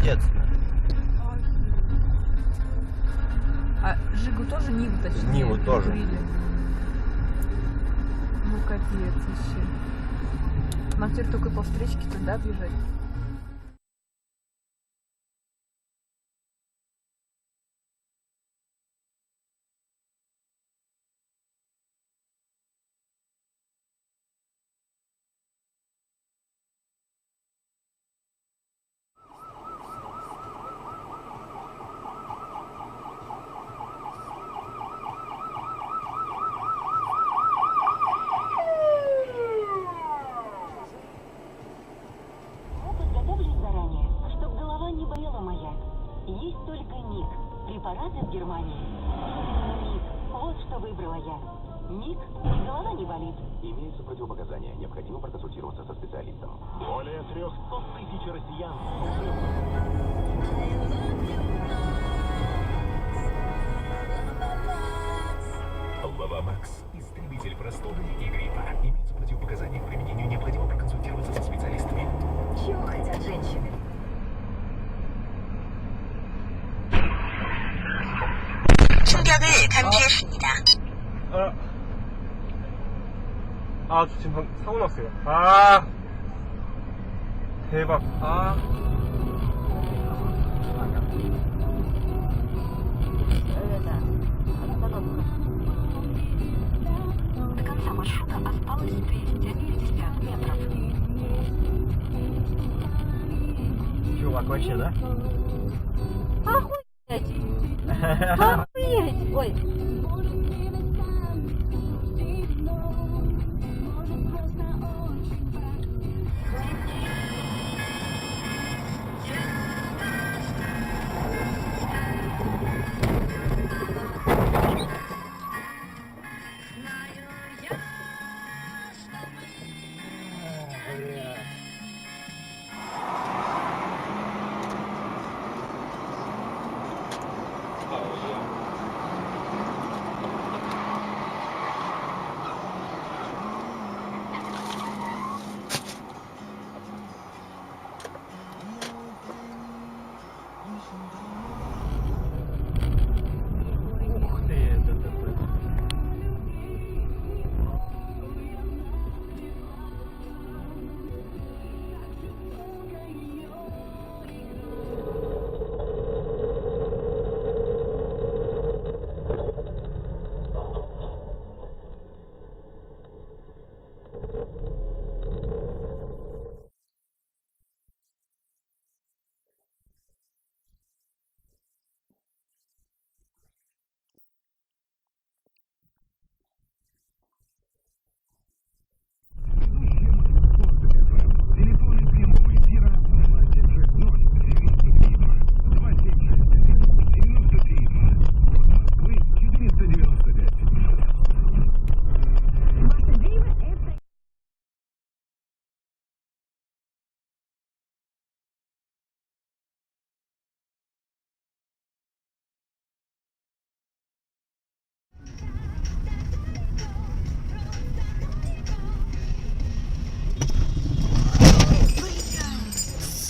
отец-то? А Жигу тоже Ниву, точнее? Ниву тоже. Купили. Ну капец вообще. Нам теперь только по встречке туда бежать. Есть только ник. Препараты в Германии. Ник. Вот что выбрала я. Ник. Голова не болит. Имеются противопоказания. Необходимо проконсультироваться со специалистом. Более 300 тысяч россиян. Лавамакс. Истребитель простуды и гриппа. Имеются противопоказания к применению. Необходимо проконсультироваться со специалистами. Чего хотят женщины? 충격을 감지했습니다. 지금 사고 났어요. 아, 대박. 아. До конца маршрута осталось 250 метров. Чувак, вообще, да? Охуеть! Охуеть! Ой! Ух ты, ДТП.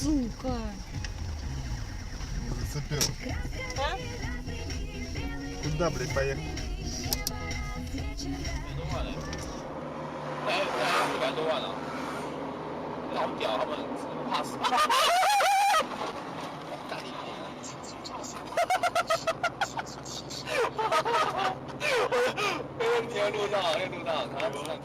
Сука! Зацепил. Куда, блядь, поехал? 100多万了，老屌，他们不怕死。大力点，没问题，录到，录到，他没问题。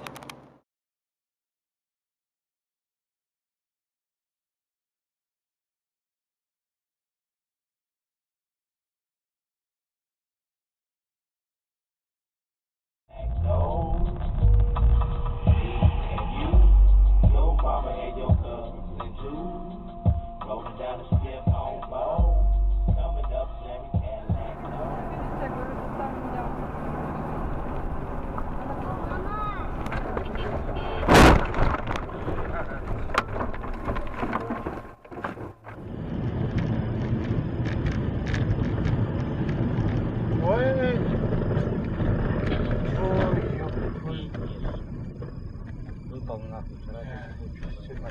Выпал нахуй, вчера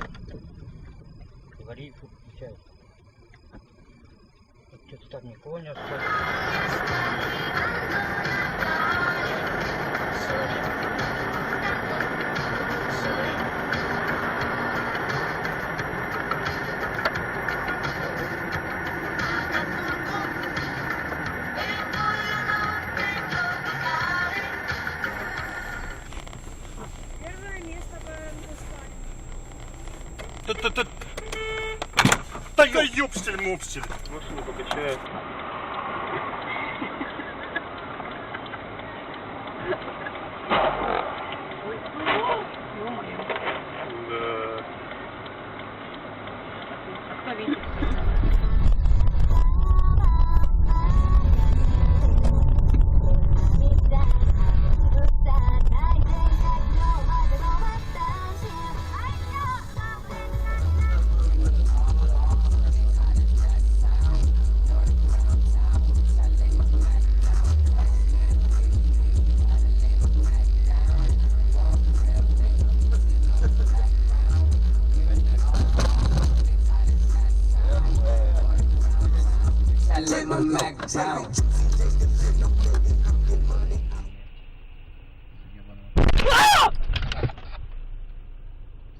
гори, включай. Что-то там никого не осталось. Да ёпстель-мопстель. Машину покачает. Да. Кто видит?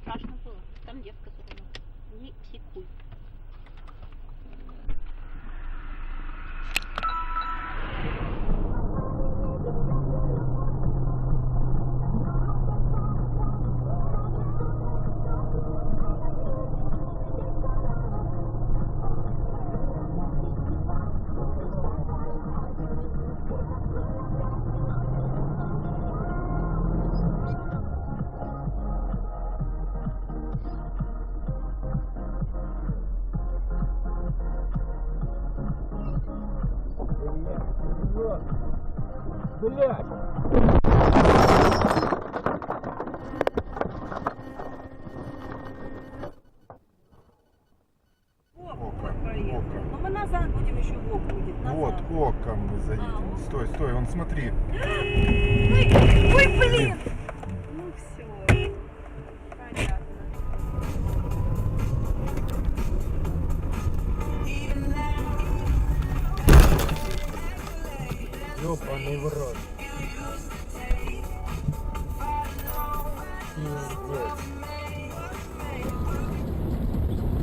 Страшно было. Там девка за рулем. Не психуй. Но мы назад будем еще, Вов будет. Назад. Вот, оком мы заедем. Стой, стой, он смотри. Ой, блин! Ну все. Понятно. Ёбаный в рот. Пиздец.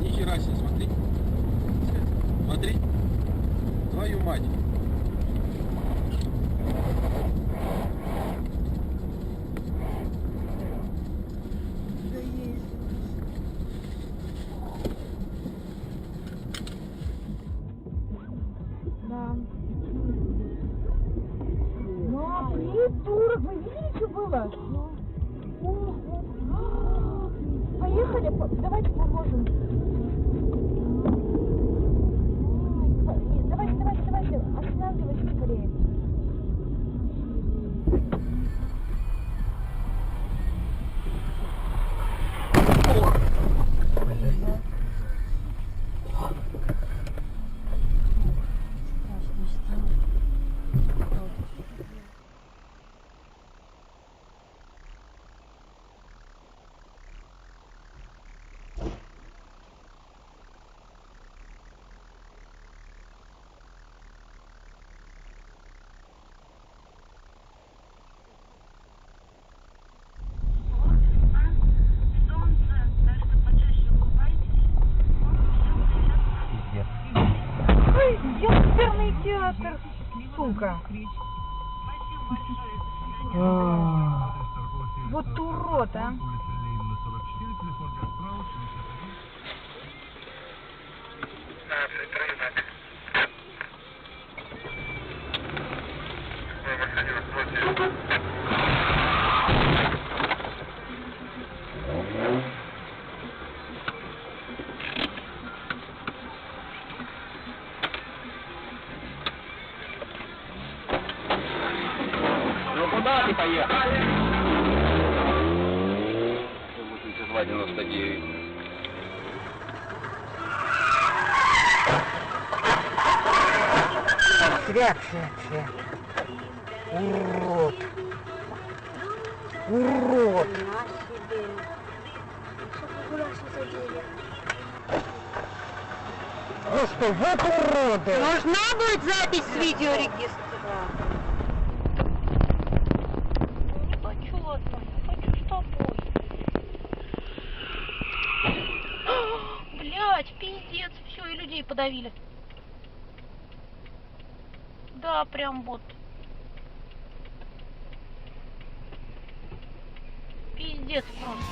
Нихера себе, смотри. Смотри. Твою мать. Да. Ну, а придурок, вы видели, что было? Поехали, давайте поможем. Давайте, останавливайся скорее. Ёперный театр, сука. Вот урод, а. Ну куда ты поехал? 82,99. Свят. Урод. Просто вот уроды! Нужна будет запись с видеорегистратора. Не хочу одна, я хочу с тобой. Блять, пиздец, все, и людей подавили. Да, прям вот. Пиздец просто.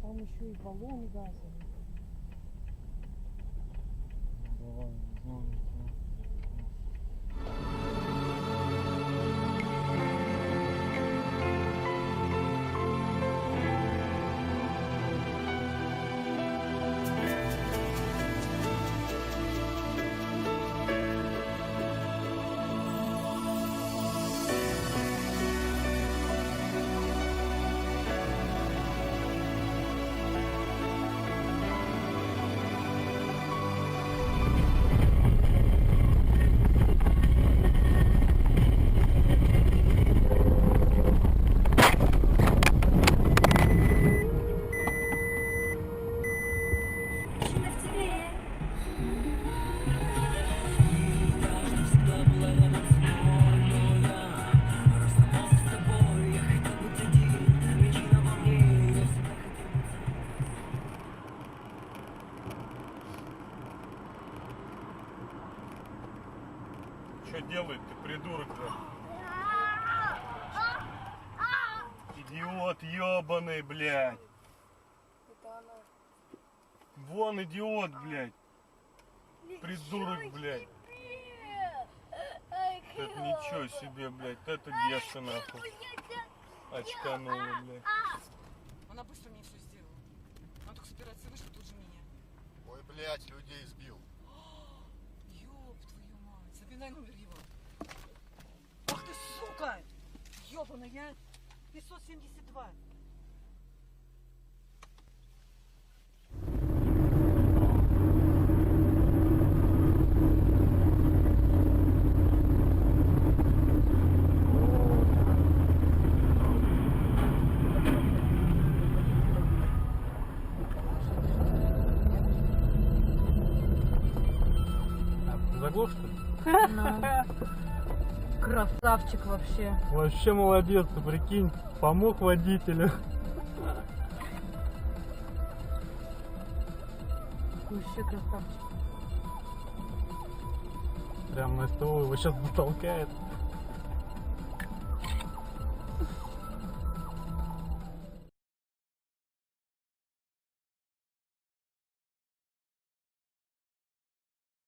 Там еще и баллоны газовые. Что делает ты, придурок-то? Идиот ебаный, блядь. Вон идиот, блядь. Придурок, блядь. Это ничего себе, блядь. Это Геша, нахуй. Очканула, блядь. Она быстро мне все сделала. Она только с операции вышла, тут же меня. Ой, блядь, людей сбил. Ёб твою мать. Запинай номер его. Ах ты, сука! Ёбаная. 572. Заглох, что ли? Красавчик вообще. Вообще молодец, ты прикинь, помог водителю. Вообще красавчик. Прям на СТО его сейчас затолкает.